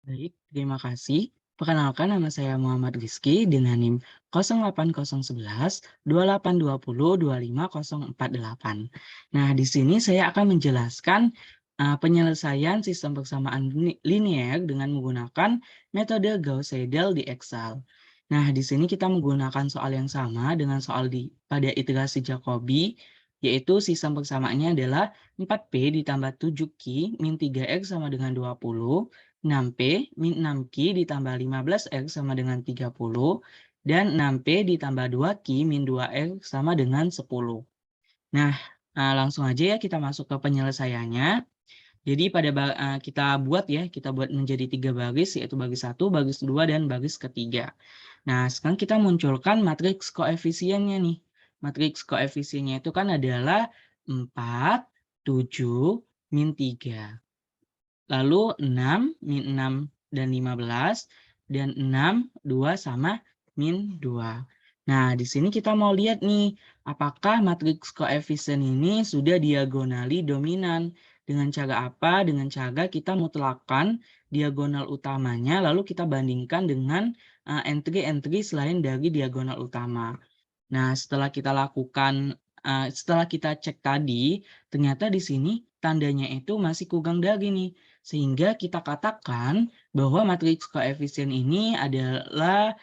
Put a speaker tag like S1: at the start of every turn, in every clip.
S1: Baik, terima kasih. Perkenalkan nama saya Muhammad Rizky dengan NIM 08011 2820 25048. Nah, di sini saya akan menjelaskan penyelesaian sistem persamaan linier dengan menggunakan metode Gauss-Seidel di Excel. Nah, di sini kita menggunakan soal yang sama dengan soal pada iterasi Jacobi, yaitu sistem persamaannya adalah 4P ditambah 7Q min 3X sama dengan 20, 6P min 6Q ditambah 15X sama dengan 30, dan 6P ditambah 2Q min 2X sama dengan 10. Nah, langsung aja ya kita masuk ke penyelesaiannya. Jadi kita buat menjadi 3 baris, yaitu baris 1, baris 2, dan baris ketiga. Nah, sekarang kita munculkan matriks koefisiennya nih. Matriks koefisiennya itu kan adalah 4, 7, min 3. Lalu 6, min 6, dan 15, dan 6, 2, sama min 2. Nah, di sini kita mau lihat nih, apakah matriks koefisien ini sudah diagonali dominan. Dengan cara apa? Dengan cara kita mutlakkan diagonal utamanya, lalu kita bandingkan dengan entry-entry selain dari diagonal utama. Nah, setelah kita cek tadi, ternyata di sini tandanya itu masih kurang dari nih. Sehingga kita katakan bahwa matriks koefisien ini adalah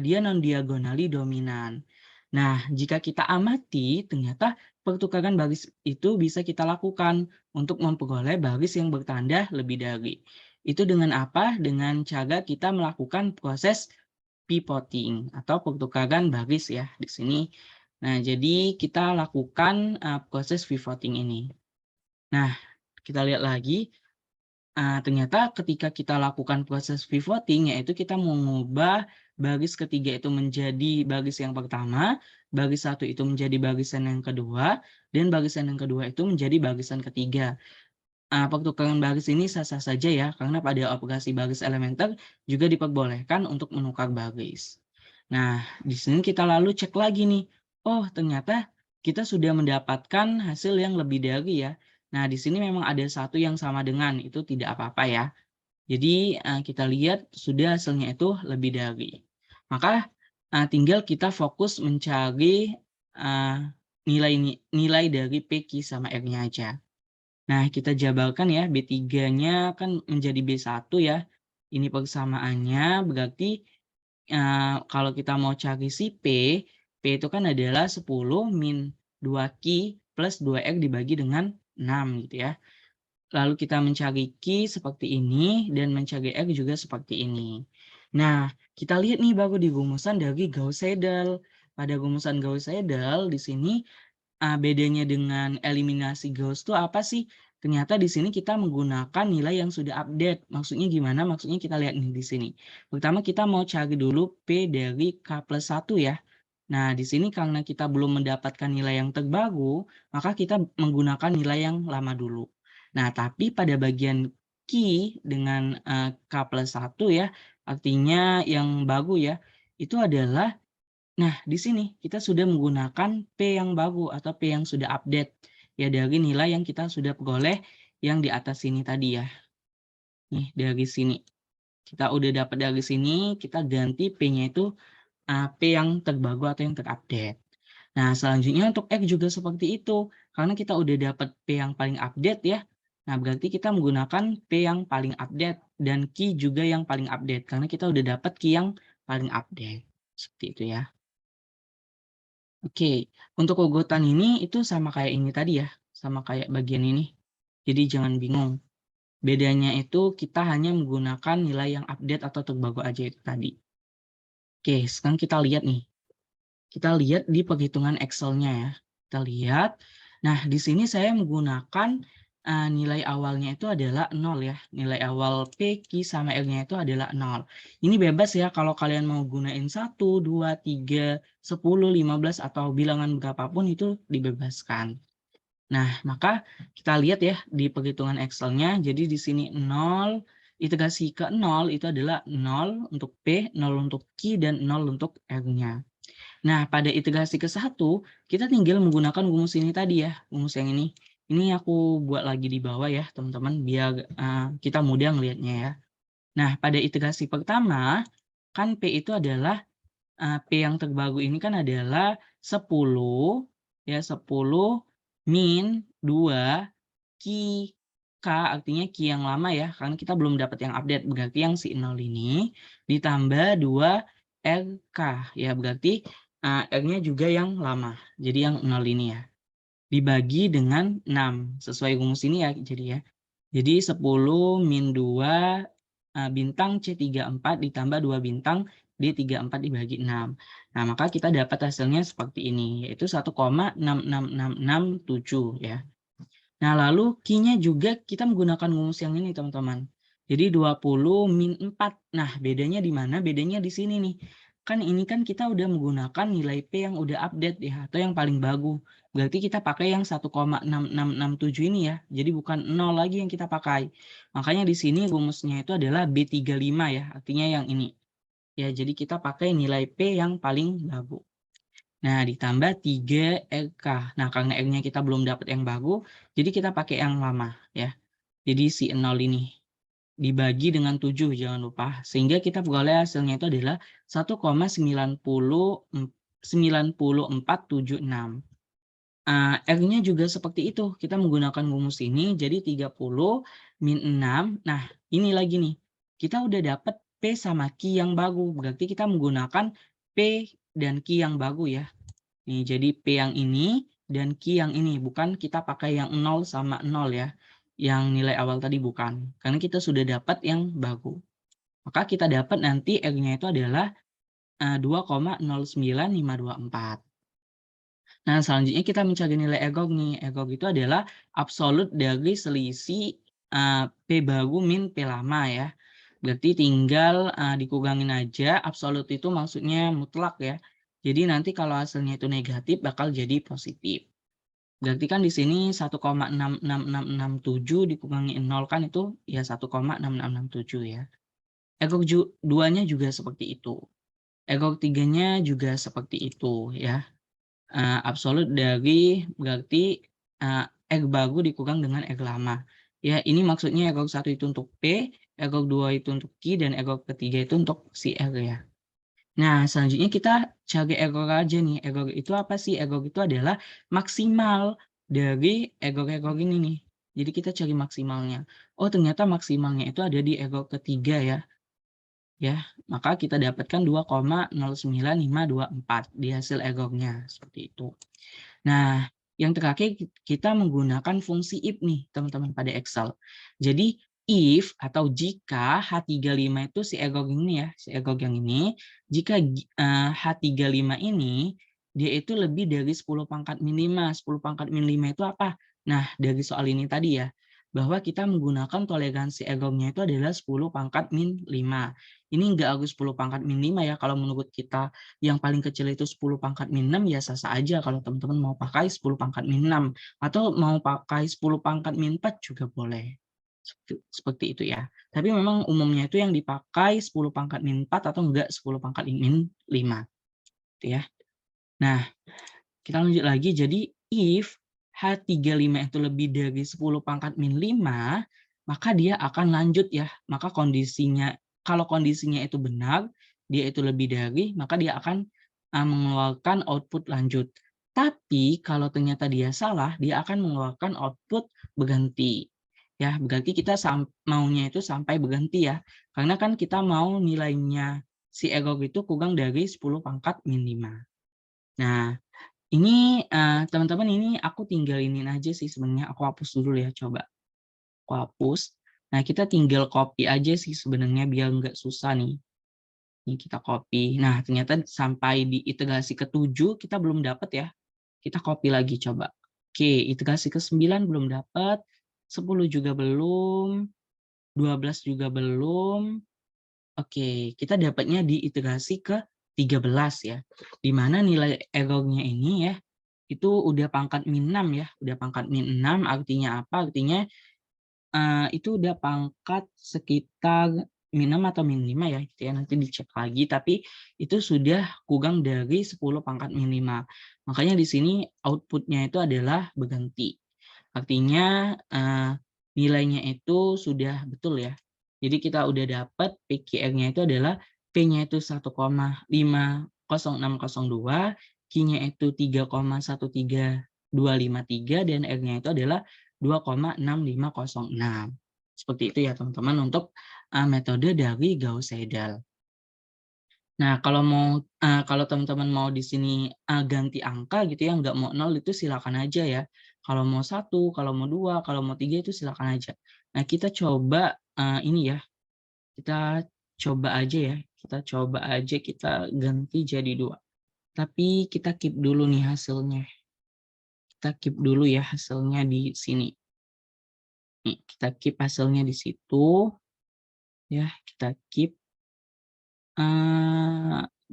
S1: dia non-diagonali dominan. Nah, jika kita amati, ternyata pertukaran baris itu bisa kita lakukan untuk memperoleh baris yang bertanda lebih dari. Itu dengan apa? Dengan cara kita melakukan proses pivoting atau pertukaran baris ya di sini. Nah, jadi kita lakukan proses pivoting ini. Nah, kita lihat lagi. Ternyata ketika kita lakukan proses pivoting, yaitu kita mengubah baris ketiga itu menjadi baris yang pertama, baris satu itu menjadi barisan yang kedua, dan barisan yang kedua itu menjadi barisan ketiga. Pertukaran baris ini sah-sah saja ya, karena pada operasi baris elementer juga diperbolehkan untuk menukar baris. Nah, di sini kita lalu cek lagi nih. Oh, ternyata kita sudah mendapatkan hasil yang lebih dari ya. Nah, di sini memang ada satu yang sama dengan, itu tidak apa-apa ya. Jadi, kita lihat sudah hasilnya itu lebih dari. Maka, tinggal kita fokus mencari nilai dari PQ sama R-nya aja. Nah, kita jabarkan ya, B3-nya kan menjadi B1 ya. Ini persamaannya berarti kalau kita mau cari si P itu kan adalah 10 min 2Q plus 2R dibagi dengan 6 gitu ya. Lalu kita mencari Q seperti ini dan mencari R juga seperti ini. Nah, kita lihat nih baru di rumusan dari Gauss-Seidel. Pada rumusan Gauss-Seidel di sini bedanya dengan eliminasi Gauss itu apa sih? Ternyata di sini kita menggunakan nilai yang sudah update. Maksudnya gimana? Maksudnya kita lihat nih di sini. Pertama kita mau cari dulu P dari K plus 1 ya. Nah, di sini karena kita belum mendapatkan nilai yang terbaru, maka kita menggunakan nilai yang lama dulu. Nah, tapi pada bagian Q dengan K plus 1 ya, artinya yang baru ya, itu adalah nah, di sini kita sudah menggunakan P yang baru atau P yang sudah update ya dari nilai yang kita sudah peroleh yang di atas sini tadi ya. Nih dari sini. Kita udah dapat dari sini, kita ganti P-nya itu P yang terbaru atau yang terupdate. Nah, selanjutnya untuk X juga seperti itu. Karena kita udah dapat P yang paling update ya. Nah, berarti kita menggunakan P yang paling update dan Q juga yang paling update karena kita udah dapat Q yang paling update. Seperti itu ya. Oke, untuk urutan ini itu sama kayak ini tadi ya, sama kayak bagian ini. Jadi jangan bingung. Bedanya itu kita hanya menggunakan nilai yang update atau terbaru aja itu tadi. Oke, sekarang kita lihat nih. Kita lihat di perhitungan Excel-nya ya. Kita lihat. Nah, di sini saya menggunakan nilai awalnya itu adalah 0 ya. Nilai awal P, Q, sama R-nya itu adalah 0. Ini bebas ya kalau kalian mau gunain 1, 2, 3, 10, 15, atau bilangan berapapun itu dibebaskan. Nah, maka kita lihat ya di perhitungan Excel-nya. Jadi di sini 0, iterasi ke 0 itu adalah 0 untuk P, 0 untuk Q, dan 0 untuk R-nya. Nah, pada iterasi ke-1, kita tinggal menggunakan rumus ini tadi ya, rumus yang ini. Ini aku buat lagi di bawah ya, teman-teman, biar kita mudah ngelihatnya ya. Nah, pada iterasi pertama, kan P itu adalah, P yang terbaru ini kan adalah 10, ya 10 min 2 Q, K artinya Q yang lama ya, karena kita belum dapat yang update, berarti yang si 0 ini ditambah 2 RK, ya berarti, R-nya juga yang lama, jadi yang 0 ini ya. Dibagi dengan 6, sesuai rumus ini ya, jadi ya. Jadi 10 min 2 bintang C34 ditambah 2 bintang D34 dibagi 6. Nah, maka kita dapat hasilnya seperti ini, yaitu 1,66667 ya. Nah, lalu Q-nya juga kita menggunakan rumus yang ini, teman-teman. Jadi 20 min 4. Nah, bedanya di mana? Bedanya di sini nih. Kan ini kan kita udah menggunakan nilai P yang udah update ya, atau yang paling bagus. Berarti kita pakai yang 1,6667 ini ya. Jadi bukan 0 lagi yang kita pakai. Makanya di sini rumusnya itu adalah B35 ya, artinya yang ini. Ya, jadi kita pakai nilai P yang paling bagus. Nah, ditambah 3 RK. Nah, karena R-nya kita belum dapat yang baru, jadi kita pakai yang lama ya. Jadi si 0 ini dibagi dengan 7 jangan lupa. Sehingga kita peroleh hasilnya itu adalah 1,94476. R-nya juga seperti itu. Kita menggunakan rumus ini jadi 30 min 6. Nah, ini lagi nih. Kita udah dapat P sama Q yang baru. Berarti kita menggunakan P dan Q yang baru ya. Nih, jadi P yang ini dan Q yang ini, bukan kita pakai yang 0 sama 0 ya. Yang nilai awal tadi bukan, karena kita sudah dapat yang baru. Maka kita dapat nanti R-nya itu adalah 2,09524. Nah, selanjutnya kita mencari nilai error nih. Error itu adalah absolut dari selisih P baru min P lama ya. Berarti tinggal dikurangin aja. Absolut itu maksudnya mutlak ya. Jadi nanti kalau hasilnya itu negatif bakal jadi positif. Berarti kan di sini 1,66667 dikurangi 0 kan itu ya 1,6667 ya. Error 2-nya juga seperti itu. Error 3-nya juga seperti itu ya. Absolut dari berarti R baru dikurang dengan R lama. Ya, ini maksudnya error 1 itu untuk P, error 2 itu untuk Q, dan error ketiga itu untuk si R ya. Nah, selanjutnya kita cari error aja nih. Error itu apa sih? Error itu adalah maksimal dari error-error ini nih. Jadi kita cari maksimalnya. Oh, ternyata maksimalnya itu ada di error ketiga ya. Ya, maka kita dapatkan 2,09524 di hasil errornya seperti itu. Nah, yang terakhir kita menggunakan fungsi if nih, teman-teman pada Excel. Jadi if atau jika H35 itu si error ini ya, si error yang ini, jika H35 ini dia itu lebih dari 10 pangkat min 5. 10 pangkat min 5 itu apa? Nah, dari soal ini tadi ya, bahwa kita menggunakan toleransi errornya itu adalah 10 pangkat min 5. Ini enggak harus 10 pangkat min 5 ya, kalau menurut kita yang paling kecil itu 10 pangkat min 6 ya sah-sah aja kalau teman-teman mau pakai 10 pangkat min 6 atau mau pakai 10 pangkat min 4 juga boleh. Seperti itu ya. Tapi memang umumnya itu yang dipakai 10 pangkat min 4 atau enggak 10 pangkat min 5. Gitu ya. Nah, kita lanjut lagi. Jadi if H35 itu lebih dari 10 pangkat min 5, maka dia akan lanjut ya. Maka kondisinya, kalau kondisinya itu benar, dia itu lebih dari, maka dia akan mengeluarkan output lanjut. Tapi kalau ternyata dia salah, dia akan mengeluarkan output berhenti. Ya, berarti kita maunya itu sampai berhenti ya. Karena kan kita mau nilainya si error itu kurang dari 10 pangkat min 5. Nah, ini teman-teman, ini aku tinggal ini aja sih sebenarnya. Aku hapus dulu ya, coba. Aku hapus. Nah, kita tinggal copy aja sih sebenarnya biar nggak susah nih. Ini kita copy. Nah, ternyata sampai di iterasi ke-7 kita belum dapat ya. Kita copy lagi coba. Oke, iterasi ke-9 belum dapat. 10 juga belum. 12 juga belum. Oke, kita dapatnya di iterasi ke-13 ya. Di mana nilai errornya ini ya, itu udah pangkat min 6 ya. Udah pangkat min 6 artinya apa? Artinya itu udah pangkat sekitar min 6 atau min 5 ya, gitu ya. Nanti dicek lagi, tapi itu sudah kurang dari 10 pangkat min 5. Makanya di sini outputnya itu adalah berhenti. Artinya nilainya itu sudah betul ya. Jadi kita udah dapat PQR-nya itu adalah P-nya itu 1,50602, Q-nya itu 3,13253 dan R-nya itu adalah 2,6506. Seperti itu ya teman-teman untuk metode dari Gauss-Seidel. Nah, kalau teman-teman mau di sini, ganti angka gitu ya, nggak mau 0 itu silakan aja ya. Kalau mau 1, kalau mau 2, kalau mau 3 itu silakan aja. Nah, kita coba, ini ya, kita coba aja ya, kita ganti jadi 2. Tapi kita keep dulu nih hasilnya. Kita keep dulu ya hasilnya di sini. Nih, kita keep hasilnya di situ, ya, kita keep,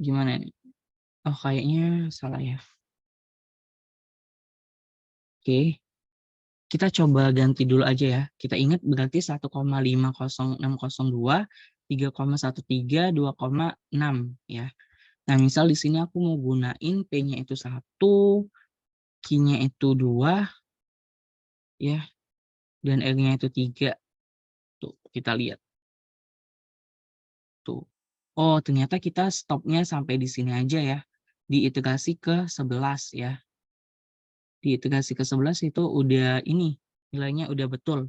S1: gimana nih? Oh, kayaknya salah ya. Oke. Kita coba ganti dulu aja ya. Kita ingat berarti 1,50602, 3,13, 2,6 ya. Nah, misal di sini aku mau gunain P-nya itu 1, Q-nya itu 2 ya, dan R-nya itu 3. Tuh, kita lihat tuh. Oh, ternyata kita stopnya sampai di sini aja ya. Di iterasi ke-11 ya. Di iterasi ke-11 itu udah ini, nilainya udah betul.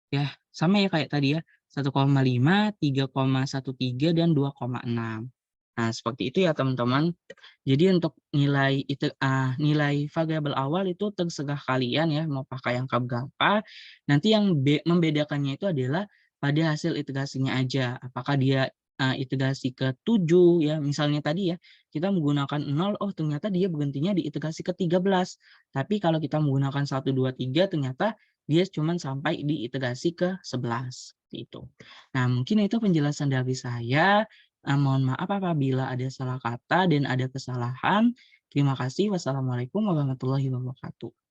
S1: Ya, sama ya kayak tadi ya, 1,5, 3,13, dan 2,6. Nah, seperti itu ya teman-teman. Jadi untuk nilai variabel awal itu terserah kalian ya, mau pakai angka berapa. Nanti yang membedakannya itu adalah pada hasil iterasinya aja. Apakah dia iterasi ke-7 ya, misalnya tadi ya, kita menggunakan 0, oh ternyata dia berhentinya di iterasi ke-13. Tapi kalau kita menggunakan 1, 2, 3, ternyata dia cuma sampai di iterasi ke-11. Itu. Nah, mungkin itu penjelasan dari saya. Mohon maaf apabila ada salah kata dan ada kesalahan. Terima kasih. Wassalamualaikum warahmatullahi wabarakatuh.